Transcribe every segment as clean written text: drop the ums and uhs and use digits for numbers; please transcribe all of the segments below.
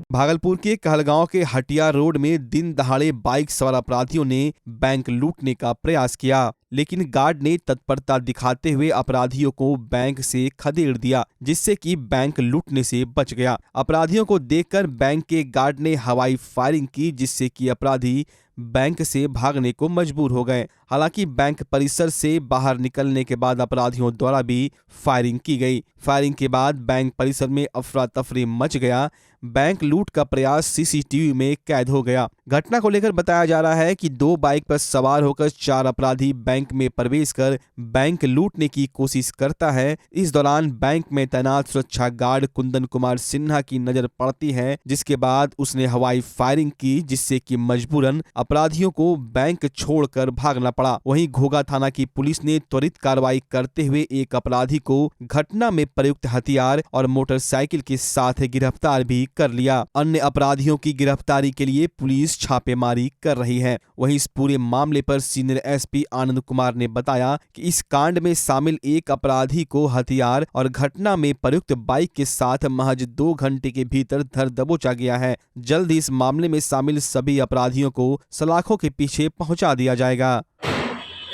भागलपुर के कहलगांव के हटिया रोड में दिन दहाड़े बाइक सवार अपराधियों ने बैंक लूटने का प्रयास किया, लेकिन गार्ड ने तत्परता दिखाते हुए अपराधियों को बैंक से खदेड़ दिया, जिससे कि बैंक लूटने से बच गया। अपराधियों को देखकर बैंक के गार्ड ने हवाई फायरिंग की, जिससे कि अपराधी बैंक से भागने को मजबूर हो गए। हालांकि बैंक परिसर से बाहर निकलने के बाद अपराधियों द्वारा भी फायरिंग की गई। फायरिंग के बाद बैंक परिसर में अफरा तफरी मच गया। बैंक लूट का प्रयास सीसीटीवी में कैद हो गया। घटना को लेकर बताया जा रहा है कि 2 बाइक पर सवार होकर 4 अपराधी बैंक में प्रवेश कर बैंक लूटने की कोशिश करता है। इस दौरान बैंक में तैनात सुरक्षा गार्ड कुंदन कुमार सिन्हा की नजर पड़ती है, जिसके बाद उसने हवाई फायरिंग की, जिससे कि मजबूरन अपराधियों को बैंक छोड़कर भागना पड़ा। वहीं घोघा थाना की पुलिस ने त्वरित कार्रवाई करते हुए एक अपराधी को घटना में प्रयुक्त हथियार और मोटरसाइकिल के साथ गिरफ्तार भी कर लिया। अन्य अपराधियों की गिरफ्तारी के लिए पुलिस छापेमारी कर रही है। वहीं इस पूरे मामले पर सीनियर एसपी आनंद कुमार ने बताया कि इस कांड में शामिल एक अपराधी को हथियार और घटना में प्रयुक्त बाइक के साथ महज 2 घंटे के भीतर धर दबोचा गया है। जल्द ही इस मामले में शामिल सभी अपराधियों को सलाखों के पीछे पहुंचा दिया जाएगा।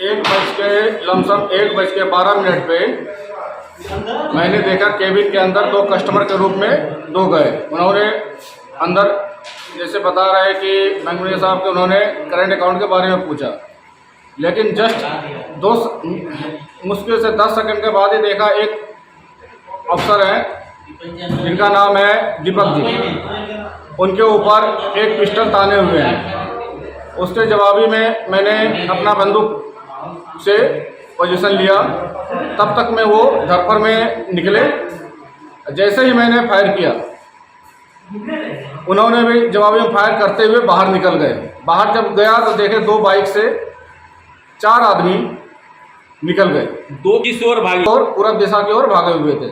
1:12 पे मैंने देखा केबिन के अंदर 2 कस्टमर के रूप में 2 गए। उन्होंने अंदर जैसे बता रहे कि बैंक मैनेजर साहब के उन्होंने करंट अकाउंट के बारे में पूछा, लेकिन जस्ट 2 मुश्किल से 10 सेकंड के बाद ही देखा एक अफसर है जिनका नाम है दीपक जी, उनके ऊपर एक पिस्टल ताने हुए हैं। उसके जवाबी में मैंने अपना बंदूक से पोजीशन लिया। तब तक में वो धरफर में निकले। जैसे ही मैंने फायर किया, उन्होंने भी जवाबी में फायर करते हुए बाहर निकल गए। बाहर जब गया तो देखे 2 बाइक से 4 आदमी निकल गए। 2 किस ओर भागे? और पूरब दिशा की ओर भागे हुए थे।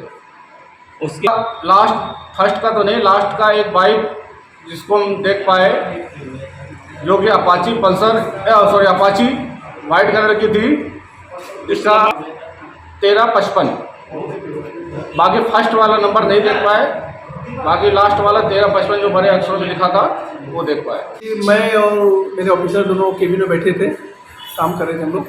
उसका लास्ट फर्स्ट का तो नहीं, लास्ट का एक बाइक जिसको हम देख पाए, जो कि अपाची अपाची वाइट कलर की थी, इसका 1355। बाकी फर्स्ट वाला नंबर नहीं देख पाए, बाकी लास्ट वाला 1355 जो बड़े अक्षरों में लिखा था वो देख पाए। मैं और मेरे ऑफिसर दोनों केबिन में बैठे थे, काम कर रहे थे हम लोग।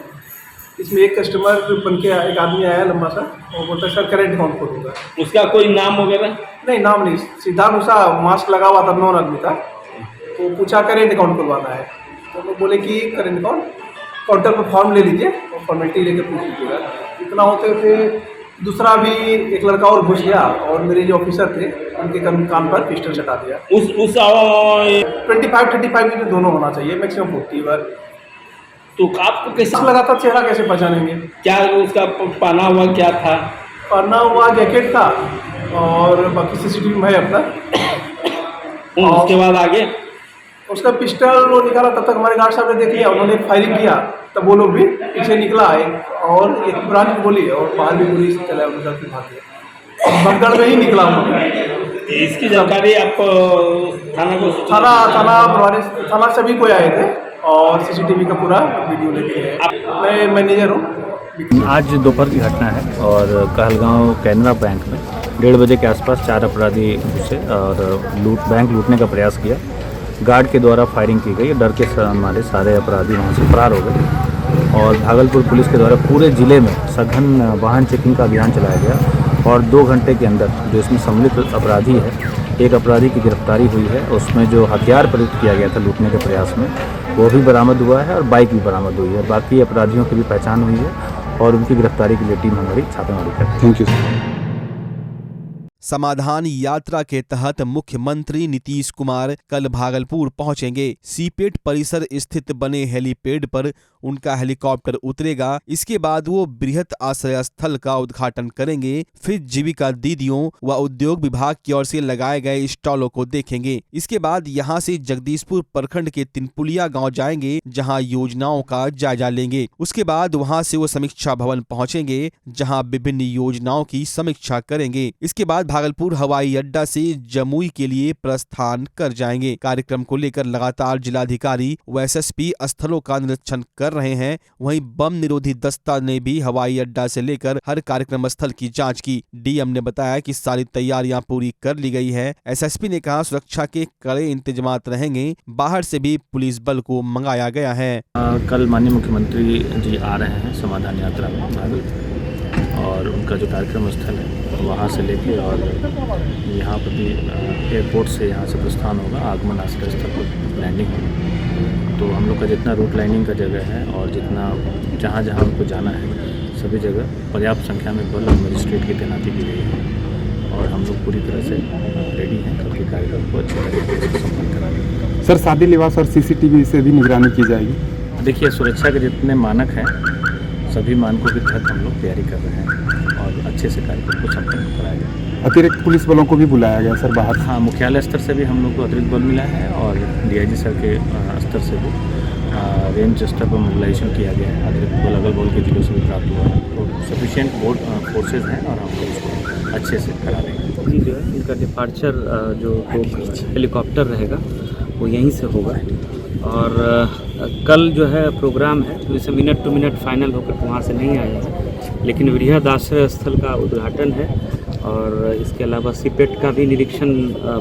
इसमें एक कस्टमर बन के एक आदमी आया लंबा सा, वो बोलता सर करंट अकाउंट खोलूँगा। उसका कोई नाम वगैरह? नहीं, नाम नहीं, सीधा नुसा मास्क लगा हुआ था, 9 आदमी था। तो पूछा करंट अकाउंट खुलवाना है, तो लोग बोले कि करंट अकाउंट काउंटर पर फॉर्म ले लीजिए और फॉर्मेलिटी लेकर पूछ लीजिएगा। इतना होते हुए दूसरा भी एक लड़का और घुस गया और मेरे जो ऑफिसर थे उनके कान पर पिस्टल चटा दिया। उस 25-35 में दोनों होना चाहिए, मैक्सिमम 40 बार। तो आपको कैसे लगा था? चेहरा कैसे पहचानेंगे? क्या उसका पहना हुआ क्या था? पहना हुआ जैकेट था और बाकी सीसीटीवी में है अपना। उसके बाद आगे उसका पिस्टल वो निकाला, तब तक हमारे गार्ड साहब ने देख लिया, उन्होंने फायरिंग किया, तब वो लोग भी पीछे निकला और एक ब्रांच गोली और बाहर भी गोली चला, उनका भाग गया। बंगड़ में ही निकला उन्होंने। इसकी जानकारी आप थाना सभी को आए थे और सीसीटीवी का पूरा वीडियो लेके गए। मैं मैनेजर हूँ। आज दोपहर की घटना है और कहलगांव कैनरा बैंक में 1:30 बजे के आसपास 4 अपराधी घुसे और बैंक लूटने का प्रयास किया। गार्ड के द्वारा फायरिंग की गई। डर के मारे सारे अपराधी वहाँ से फरार हो गए और भागलपुर पुलिस के द्वारा पूरे ज़िले में सघन वाहन चेकिंग का अभियान चलाया गया और 2 घंटे के अंदर जो इसमें सम्मिलित अपराधी है, एक अपराधी की गिरफ्तारी हुई है। उसमें जो हथियार प्रयुक्त किया गया था लूटने के प्रयास में, वो भी बरामद हुआ है और बाइक भी बरामद हुई है। बाकी अपराधियों की भी पहचान हुई है और उनकी गिरफ्तारी के लिए टीम हमारी छापेमारी करती है। Thank you. समाधान यात्रा के तहत मुख्यमंत्री नीतीश कुमार कल भागलपुर पहुंचेंगे। सीपेट परिसर स्थित बने हेलीपैड पर उनका हेलीकॉप्टर उतरेगा। इसके बाद वो बृहत आश्रय स्थल का उद्घाटन करेंगे। फिर जीविका दीदियों व उद्योग विभाग की ओर से लगाए गए स्टॉलों को देखेंगे। इसके बाद यहां से जगदीशपुर प्रखंड के तिनपुलिया गांव जाएंगे, जहां योजनाओं का जायजा लेंगे। उसके बाद वहां से वो समीक्षा भवन पहुंचेंगे, जहां विभिन्न योजनाओं की समीक्षा करेंगे। इसके बाद भागलपुर हवाई अड्डा से जमुई के लिए प्रस्थान कर जाएंगे। कार्यक्रम को लेकर लगातार जिलाधिकारी व एसएसपी स्थलों का निरीक्षण कर रहे हैं। वहीं बम निरोधी दस्ता ने भी हवाई अड्डा से लेकर हर कार्यक्रम स्थल की जांच की। डीएम ने बताया कि सारी तैयारियां पूरी कर ली गई है। एसएसपी ने कहा सुरक्षा के कड़े इंतजामात रहेंगे। बाहर से भी पुलिस बल को मंगाया गया है। कल माननीय मुख्यमंत्री जी आ रहे हैं समाधान यात्रा में भागलपुर, और उनका जो कार्यक्रम स्थल है वहाँ से लेके और यहाँ पर भी एयरपोर्ट से यहाँ से प्रस्थान होगा, आगमन आश्रय स्थल पर लैंडिंग होगी। तो हम लोग का जितना रूट लाइनिंग का जगह है और जितना जहाँ जहाँ उनको जाना है सभी जगह पर्याप्त संख्या में बल और मजिस्ट्रेट की तैनाती की गई है और हम लोग पूरी तरह से रेडी हैं कल के कार्यक्रम को अच्छे तरीके से संपन्न कराने। सर, शादी लिबास और सीसीटीवी से भी निगरानी की जाएगी। देखिए, सुरक्षा के जितने मानक हैं सभी मानकों के तहत हम लोग तैयारी कर रहे हैं और अच्छे से कार्यक्रम को संपन्न कराया गया। अतिरिक्त पुलिस बलों को भी बुलाया गया सर बाहर? हाँ, मुख्यालय स्तर से भी हम लोग को अतिरिक्त बल मिला है और डीआईजी सर के स्तर से भी रेंज स्तर पर मोबिलाइजेशन किया गया है। अतिरिक्त बल अगल बगल के जिलों से भी प्राप्त हुआ है। तो सफिशिएंट फोर्सेज हैं और हम लोग इसको अच्छे से करा देंगे। जी, जो है इनका डिपार्चर जो हेलीकॉप्टर रहेगा वो यहीं से होगा और कल जो है प्रोग्राम है तो इसे मिनट टू मिनट फाइनल होकर वहाँ से नहीं आया है, लेकिन वृहद आश्रय स्थल का उद्घाटन है और इसके अलावा सीपेट का भी निरीक्षण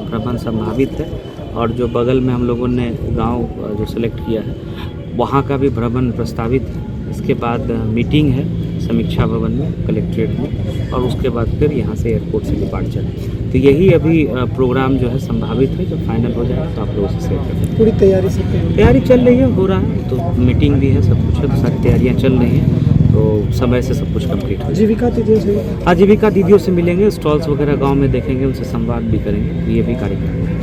भ्रमण संभावित है और जो बगल में हम लोगों ने गांव जो सेलेक्ट किया है वहाँ का भी भ्रमण प्रस्तावित है। इसके बाद मीटिंग है समीक्षा भवन में कलेक्ट्रेट में और उसके बाद फिर यहाँ से एयरपोर्ट से डिपार्चर है। तो यही अभी प्रोग्राम जो है संभावित है। जब फाइनल हो जाए तो आप लोगों से शेयर करेंगे। पूरी तैयारी चल रही है, हो रहा है, तो मीटिंग भी है, सब कुछ है, तो सारी तैयारियाँ चल रही हैं, तो समय से सब कुछ कंप्लीट हो। जीविका दीदियों से आजीविका दीदियों से मिलेंगे, स्टॉल्स वगैरह गाँव में देखेंगे, उनसे संवाद भी करेंगे। ये भी कार्यक्रम है।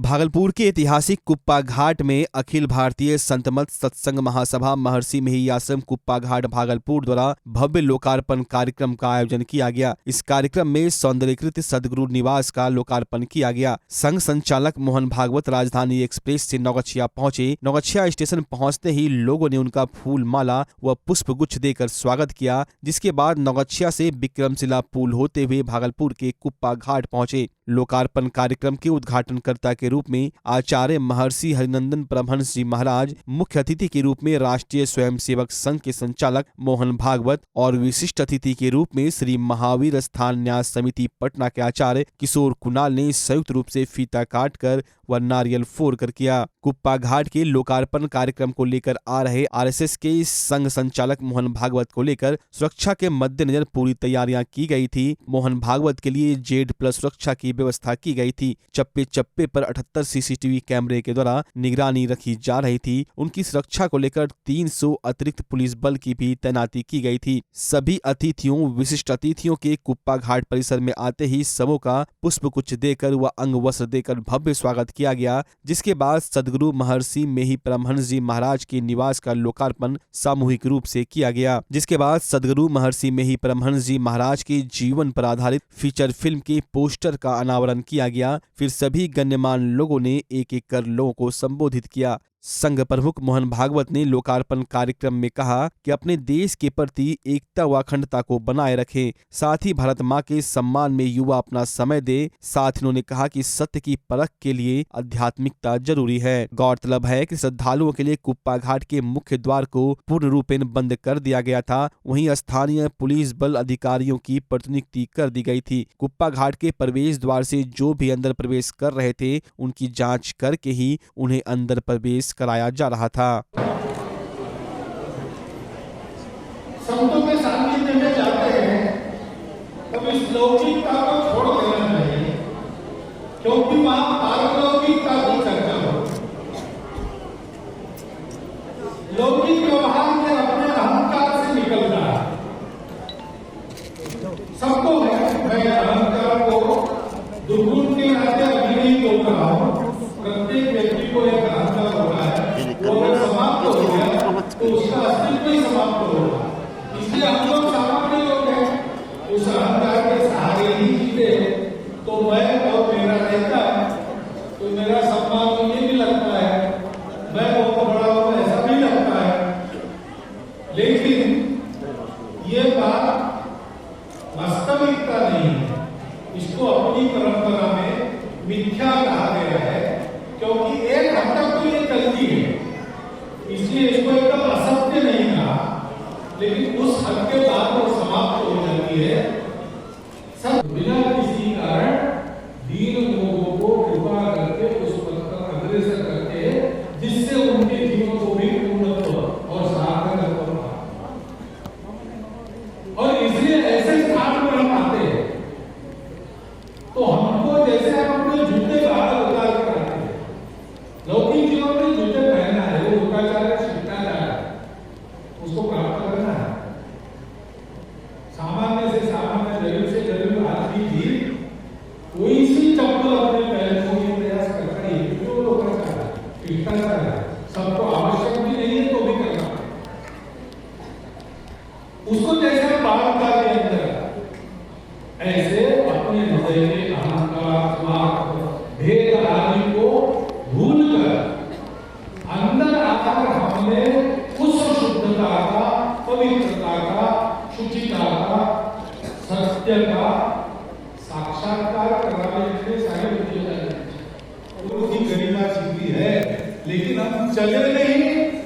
भागलपुर के ऐतिहासिक कुप्पा घाट में अखिल भारतीय संत मत सत्संग महासभा महर्षि मेही आश्रम कुप्पा घाट भागलपुर द्वारा भव्य लोकार्पण कार्यक्रम का आयोजन किया गया। इस कार्यक्रम में सौंदर्यकृत सदगुरु निवास का लोकार्पण किया गया। संघ संचालक मोहन भागवत राजधानी एक्सप्रेस से नौगछिया पहुंचे। नौगछिया स्टेशन पहुंचते ही लोगों ने उनका फूल माला व पुष्प गुच्छ देकर स्वागत किया, जिसके बाद नौगछिया से विक्रमशिला पुल होते हुए भागलपुर के कुप्पा घाट पहुंचे। लोकार्पण कार्यक्रम के उद्घाटनकर्ता के रूप में आचार्य महर्षि हरिनंदन परमहंस जी महाराज, मुख्य अतिथि के रूप में राष्ट्रीय स्वयंसेवक संघ के संचालक मोहन भागवत और विशिष्ट अतिथि के रूप में श्री महावीर स्थान न्यास समिति पटना के आचार्य किशोर कुणाल ने संयुक्त रूप से फीता काटकर व नारियल फोड़कर किया। कुप्पा घाट के लोकार्पण कार्यक्रम को लेकर आ रहे आरएसएस के संघ संचालक मोहन भागवत को लेकर सुरक्षा के मद्देनजर पूरी तैयारियां की गई थी। मोहन भागवत के लिए Z+ सुरक्षा की व्यवस्था की गई थी। चप्पे चप्पे पर 78 सीसीटीवी कैमरे के द्वारा निगरानी रखी जा रही थी। उनकी सुरक्षा को लेकर 300 अतिरिक्त पुलिस बल की भी तैनाती की गई थी। सभी अतिथियों विशिष्ट अतिथियों के कुप्पा घाट परिसर में आते ही सबों का पुष्प गुच्छ देकर व अंग वस्त्र देकर भव्य स्वागत किया गया, जिसके बाद सदगुरु महर्षि मेही परमहंस जी महाराज के निवास का लोकार्पण सामूहिक रूप से किया गया। जिसके बाद सदगुरु महर्षि मेही परमहंस जी महाराज के जीवन पर आधारित फीचर फिल्म के पोस्टर का अनावरण किया गया। फिर सभी गण्यमान्य लोगों ने एक एक कर लोगों को संबोधित किया। संघ प्रमुख मोहन भागवत ने लोकार्पण कार्यक्रम में कहा कि अपने देश के प्रति एकता व अखंडता को बनाए रखें, साथ ही भारत माँ के सम्मान में युवा अपना समय दे। साथ ही उन्होंने कहा कि सत्य की परख के लिए आध्यात्मिकता जरूरी है। गौरतलब है कि श्रद्धालुओं के लिए कुप्पा घाट के मुख्य द्वार को पूर्ण रूपेण बंद कर दिया गया था। वहीं स्थानीय पुलिस बल अधिकारियों की प्रतिनियुक्ति कर दी गई थी। कुप्पा घाट के प्रवेश द्वार से जो भी अंदर प्रवेश कर रहे थे उनकी जाँच करके ही उन्हें अंदर प्रवेश कराया जा रहा था। संतों के सानिध्य में जाते हैं तब इस लौकिकता को छोड़ देना चाहिए, क्योंकि वहां पारलौकिकता की चर्चा हो। लौकिक व्यवहार में अपने अहंकार से निकल रहा है। सबको मैं अहंकार को दुर्गुण के नाते अभी नहीं बोल रहा हूं। प्रत्येक व्यक्ति को एक अहंकार होता है, वो अगर समाप्त हो गया तो उसका अस्तित्व ही समाप्त होगा। इसलिए हम लोग सामान्य लोग हैं, उस अहंकार के सहारे ही उसको अपनी परंपरा में मिथ्या कहा गया है, क्योंकि एक हद तक तो ये चलती है, इसलिए इसको एकदम असत्य नहीं कहा, लेकिन उस हद के बाद वो समाप्त हो जाती है। सब बिना किसी कारण दीन लोगों को कृपा करके उस पद पर अग्रसर करते हैं, जिससे उनके जीवन को भी पूर्णत्व और सार्थकत्व मिला। और इसलिए ऐसे स्थान पर हम आते हैं तो हमको जैसे हम अपने जूते बाहर उतार कर आते हैं, लौकिक जीवन में जूते पहनना है, वो उताचार है, शिष्टाचार है, उसको प्राप्त करना है। सामान्य से सामान्य, गरीब से गरीब आदमी भी कोई सी चप्पल अपने पैर को ये प्रयास करता है, जो लोग करता है, शिष्टाचार है, सबको आवश्यक भी नहीं है तो भी करना है। उसको जैसे बाहर उतार के अंदर, ऐसे अपने हृदय के अहंकार, स्वार्थ, भेद आदि को भूलकर अंदर आकर हमने उस शुद्धता का, पवित्रता का, शुचिता का, सत्य का साक्षात्कार कराने के लिए सारे उनकी गरिमा सीधी है, लेकिन हम चले नहीं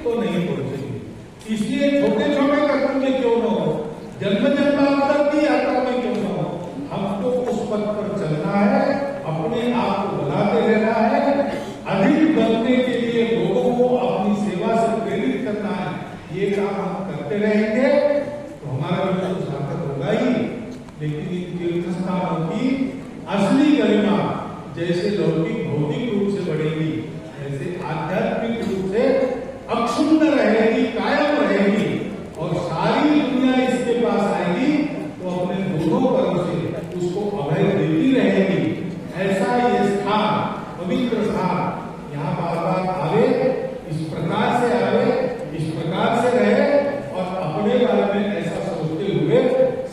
तो नहीं पहुंचेंगे। इसलिए छोटे छोटे कदम में क्यों न हो, जन्म जन्मांतर की यात्रा में क्यों न हो, हमको उस पथ पर चलना है, अपने आप को बनाते रहना है, अधिक बनने के लिए लोगों को अपनी सेवा से प्रेरित करना है। ये काम हम करते रहेंगे तो हमारा जीवन तो सार्थक होगा ही, लेकिन इन तीर्थ स्थानों की असली गरिमा जैसे लौकिक भौतिक रूप से बढ़ेगी, ऐसे आध्यात्मिक रूप से अक्षुण्ण रहेगी, कायम रहेगी, और सारी दुनिया इसके पास आएगी तो अपने दोनों करों से उसको अभय देती रहेगी। ऐसा ये स्थान, पवित्र स्थान, यहाँ बार बार आवे, इस प्रकार से आवे, इस प्रकार से रहे, और अपने बारे में ऐसा सोचते हुए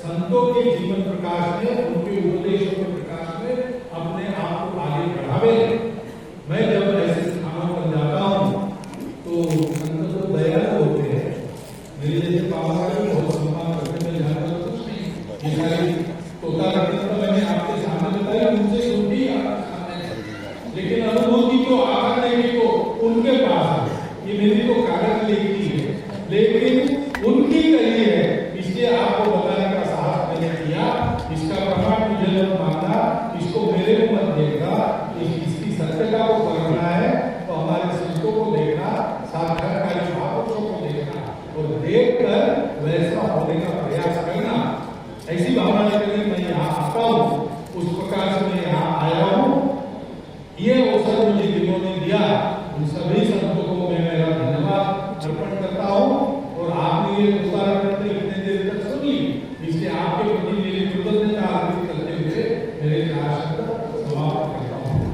संतों के जीवन प्रकाश में, उनके उपदेशों के प्रकाश में अपने आप को आगे बढ़ावे। मैं जब ऐसे स्थानों पर जाता हूँ तो संत तो दयालु होते हैं, मेरे जैसे बाबा का भी बहुत सम्मान करते, मैं जाता हूँ कुछ नहीं, ये सारी तोता तो मैंने आपके सामने बताई, उनसे सुन दी, लेकिन अनुभूति तो आकर नहीं तो उनके पास है, ये मेरी तो कागज लिखी है, लेकिन उनकी कही है, इसलिए आपको बताने का साहस मैंने किया। इसका प्रमाण मुझे जब मांगा, इसको मेरे को मत देखा, इसकी सत्यता को करना है तो हमारे संतों को देखना, साक्षात्कारी महापुरुषों को देखना, और देखकर वैसा होने का प्रयास करना। ऐसी भावना लेकर मैं यहाँ आता हूँ, उस प्रकार से मैं यहाँ आया हूँ। ये अवसर मुझे जिन्होंने दिया, उन सभी संतों को मैं मेरा धन्यवाद अर्पण करता हूँ, और आपने ये विस्तार करते इतने देर तक सुनी, इसलिए आपके प्रति मेरी कृतज्ञता अर्पित करते हुए मेरे चार शब्द समाप्त करता हूँ।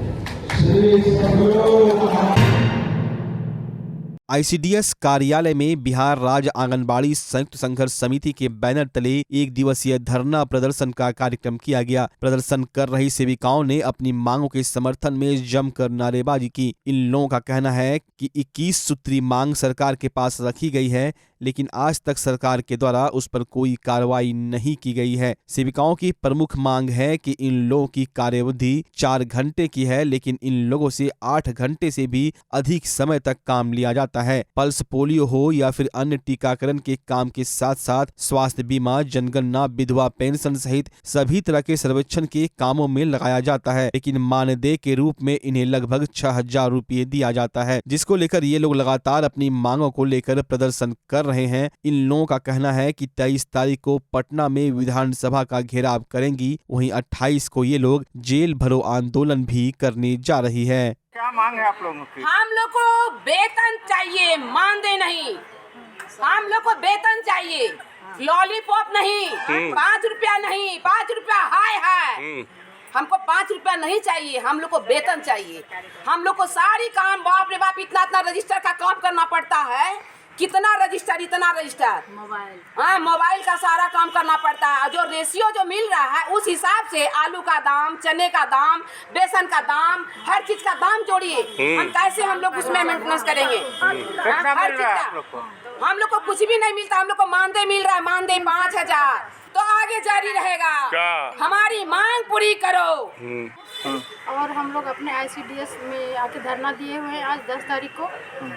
आईसीडीएस कार्यालय में बिहार राज्य आंगनबाड़ी संयुक्त संघर्ष समिति के बैनर तले एक दिवसीय धरना प्रदर्शन का कार्यक्रम किया गया। प्रदर्शन कर रही सेविकाओं ने अपनी मांगों के समर्थन में जमकर नारेबाजी की। इन लोगों का कहना है कि 21 सूत्री मांग सरकार के पास रखी गई है, लेकिन आज तक सरकार के द्वारा उस पर कोई कार्रवाई नहीं की गई है। सेविकाओं की प्रमुख मांग है कि इन लोगों की कार्यावधि 4 घंटे की है, लेकिन इन लोगों से 8 घंटे से भी अधिक समय तक काम लिया जाता है। पल्स पोलियो हो या फिर अन्य टीकाकरण के काम के साथ साथ स्वास्थ्य बीमा, जनगणना, विधवा पेंशन सहित सभी तरह के सर्वेक्षण के कामों में लगाया जाता है, लेकिन मानदेय के रूप में इन्हें लगभग 6000 रुपये दिया जाता है, जिसको लेकर ये लोग लगातार अपनी मांगों को लेकर प्रदर्शन कर रहे हैं। इन लोगों का कहना है कि 23 तारीख को पटना में विधानसभा का घेराव करेंगी, वहीं 28 को ये लोग जेल भरो आंदोलन भी करने जा रही है। क्या मांग है आप लोगों की? हम लोग को वेतन चाहिए, मानदेय नहीं। हम लोग को वेतन चाहिए, लॉलीपॉप नहीं, 5 रुपया नहीं, 5 रुपया हाय। हमको 5 रुपया नहीं चाहिए, हम लोग को वेतन चाहिए। हम लोग को सारी काम, बाप रे बाप, इतना रजिस्टर का काम करना पड़ता है। कितना रजिस्टर, इतना रजिस्टर, मोबाइल का सारा काम करना पड़ता है। जो रेशियो जो मिल रहा है उस हिसाब से आलू का दाम, चने का दाम, बेसन का दाम, हर चीज का दाम जोड़िए, हम कैसे हम लोग उसमें मेंटेनेंस करेंगे? हर चीज का हम लोग को कुछ भी नहीं मिलता। हम लोग को मानदेय मिल रहा है, मानदेय 5000। तो आगे जारी रहेगा। हमारी मांग पूरी करो। और हम लोग अपने ICDS में आके धरना दिए हुए हैं आज 10 तारीख को।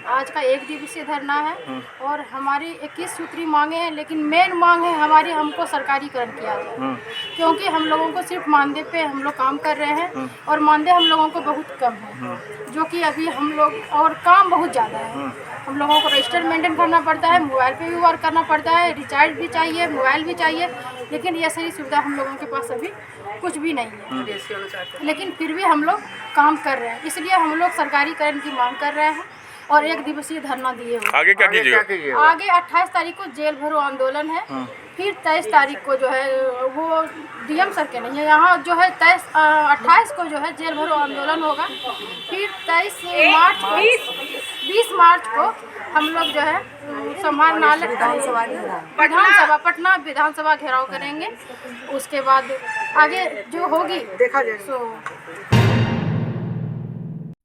आज का 1 दिवसीय धरना है और हमारी 21 सूत्री मांगे हैं, लेकिन मेन मांग है हमारी, हमको सरकारीकरण किया जाए, क्योंकि हम लोगों को सिर्फ मानदेय पे हम लोग काम कर रहे हैं और मानदेय हम लोगों को बहुत कम है, जो कि अभी हम लोग और काम बहुत ज़्यादा है। हम लोगों को रजिस्टर मेंटेन करना पड़ता है, मोबाइल पे भी वर्क करना पड़ता है, रिचार्ज भी चाहिए, मोबाइल भी चाहिए, लेकिन ये सारी सुविधा हम लोगों के पास अभी कुछ भी नहीं है। लेकिन फिर भी हम लोग काम कर रहे हैं, इसलिए हम लोग सरकारीकरण की मांग कर रहे हैं और 1 दिवसीय धरना दिए हुए। आगे क्या कीजिएगा? आगे 28 तारीख को जेल भरो आंदोलन है, फिर 23 तारीख को जो है वो DM सर के नहीं है, यहाँ जो है 28 को जो है जेल भरो आंदोलन होगा। फिर 20 मार्च को हम लोग जो है समाहरणालय विधानसभा पटना विधानसभा घेराव करेंगे। उसके बाद आगे जो होगी देखा जाएगा।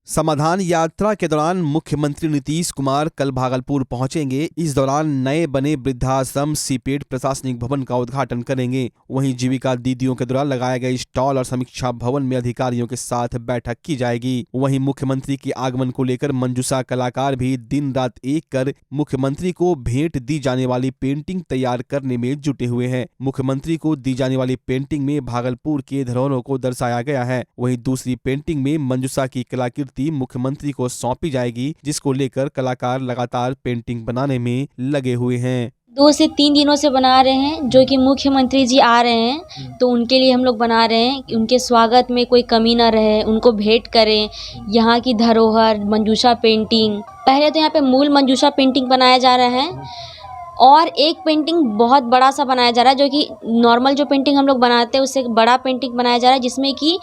समाधान यात्रा के दौरान मुख्यमंत्री नीतीश कुमार कल भागलपुर पहुंचेंगे। इस दौरान नए बने वृद्धाश्रम सीपेट प्रशासनिक भवन का उद्घाटन करेंगे। वहीं जीविका दीदियों के द्वारा लगाए गए स्टॉल और समीक्षा भवन में अधिकारियों के साथ बैठक की जाएगी। वहीं मुख्यमंत्री के आगमन को लेकर मंजूषा कलाकार भी दिन रात एक कर मुख्यमंत्री को भेंट दी जाने वाली पेंटिंग तैयार करने में जुटे हुए हैं। मुख्यमंत्री को दी जाने वाली पेंटिंग में भागलपुर के धरोहरों को दर्शाया गया है। वहीं दूसरी पेंटिंग में मंजूषा की कलाकृति मुख्यमंत्री को सौंपी जाएगी, जिसको लेकर कलाकार लगातार पेंटिंग बनाने में लगे हुए हैं। 2 से 3 दिनों से बना रहे हैं, जो कि मुख्यमंत्री जी आ रहे हैं तो उनके लिए हम लोग बना रहे हैं कि उनके स्वागत में कोई कमी ना रहे, उनको भेंट करें। यहाँ की धरोहर मंजूषा पेंटिंग, पहले तो यहाँ पे मूल मंजूषा पेंटिंग बनाया जा रहा है और एक पेंटिंग बहुत बड़ा सा बनाया जा रहा है, जो कि नॉर्मल जो पेंटिंग हम लोग बनाते हैं उससे एक बड़ा पेंटिंग बनाया जा रहा है, जिसमें कि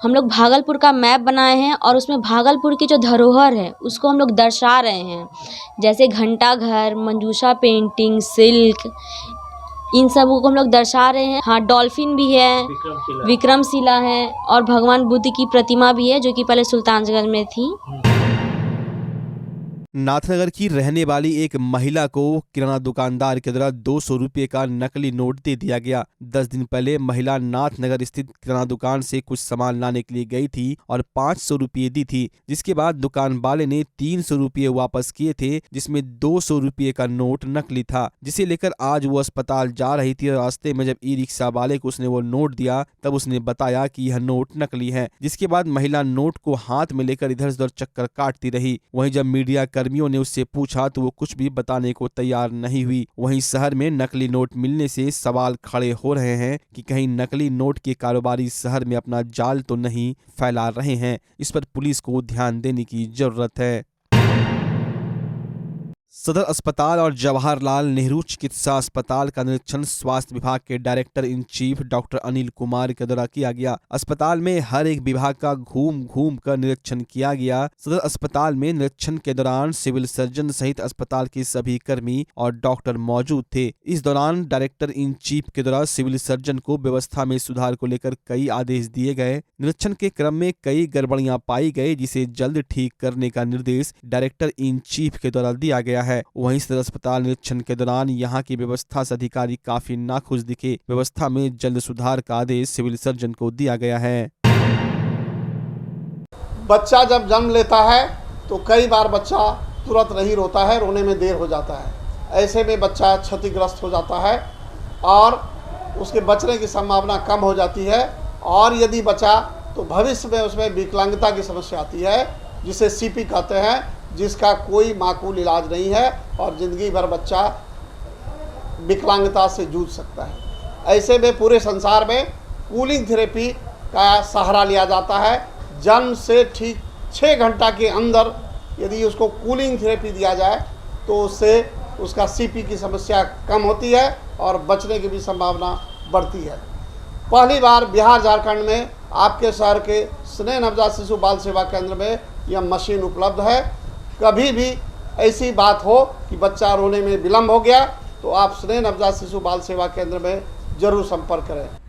हम लोग भागलपुर का मैप बनाए हैं और उसमें भागलपुर की जो धरोहर है उसको हम लोग दर्शा रहे हैं, जैसे घंटा घर, मंजूषा पेंटिंग, सिल्क, इन सबों को हम लोग दर्शा रहे हैं। हाँ, डॉल्फिन भी है, विक्रमशिला है और भगवान बुद्ध की प्रतिमा भी है, जो कि पहले सुल्तानगंज में थी। नाथनगर की रहने वाली एक महिला को किराना दुकानदार के द्वारा 200 रुपये का नकली नोट दे दिया गया। 10 दिन पहले महिला नाथनगर स्थित किराना दुकान से कुछ सामान लाने के लिए गई थी और 500 रुपये दी थी, जिसके बाद दुकान वाले ने 300 रुपये वापस किए थे, जिसमें 200 रुपये का नोट नकली था, जिसे लेकर आज वो अस्पताल जा रही थी और रास्ते में जब ई-रिक्शा वाले को उसने वो नोट दिया तब उसने बताया कि यह नोट नकली है। जिसके बाद महिला नोट को हाथ में लेकर इधर उधर चक्कर काटती रही। वहीं जब मीडिया कर्मियों ने उससे पूछा तो वो कुछ भी बताने को तैयार नहीं हुई। वहीं शहर में नकली नोट मिलने से सवाल खड़े हो रहे हैं कि कहीं नकली नोट के कारोबारी शहर में अपना जाल तो नहीं फैला रहे हैं। इस पर पुलिस को ध्यान देने की जरूरत है। सदर अस्पताल और जवाहरलाल नेहरू चिकित्सा अस्पताल का निरीक्षण स्वास्थ्य विभाग के director in chief doctor Anil Kumar के द्वारा किया गया। अस्पताल में हर एक विभाग का घूम घूम कर निरीक्षण किया गया। सदर अस्पताल में निरीक्षण के दौरान सिविल सर्जन सहित अस्पताल के सभी कर्मी और डॉक्टर मौजूद थे। इस दौरान डायरेक्टर इन चीफ के द्वारा सिविल सर्जन को व्यवस्था में सुधार को लेकर कई आदेश दिए गए। निरीक्षण के क्रम में कई गड़बड़ियां पाई गई, जिसे जल्द ठीक करने का निर्देश डायरेक्टर इन चीफ के द्वारा दिया गया है। वहीं सदर अस्पताल निरीक्षण के दौरान यहां की व्यवस्था से अधिकारी काफी नाखुश दिखे। व्यवस्था में जल्द सुधार का आदेश सिविल सर्जन को दिया गया है। बच्चा जब जन्म लेता है तो कई बार बच्चा तुरंत नहीं रोता है, रोने में देर हो जाता है। ऐसे में बच्चा क्षतिग्रस्त हो जाता है और उसके बचने की संभावना कम हो जाती है, और यदि बचा तो भविष्य में उसमें विकलांगता की समस्या आती है, जिसे CP कहते हैं, जिसका कोई माकूल इलाज नहीं है और ज़िंदगी भर बच्चा विकलांगता से जूझ सकता है। ऐसे में पूरे संसार में कूलिंग थेरेपी का सहारा लिया जाता है। जन्म से ठीक 6 घंटा के अंदर यदि उसको कूलिंग थेरेपी दिया जाए तो उससे उसका CP की समस्या कम होती है और बचने की भी संभावना बढ़ती है। पहली बार बिहार झारखंड में आपके शहर के स्नेह नवजात शिशु बाल सेवा केंद्र में यह मशीन उपलब्ध है। कभी भी ऐसी बात हो कि बच्चा रोने में विलम्ब हो गया तो आप स्नेह नवजात शिशु बाल सेवा केंद्र में जरूर संपर्क करें।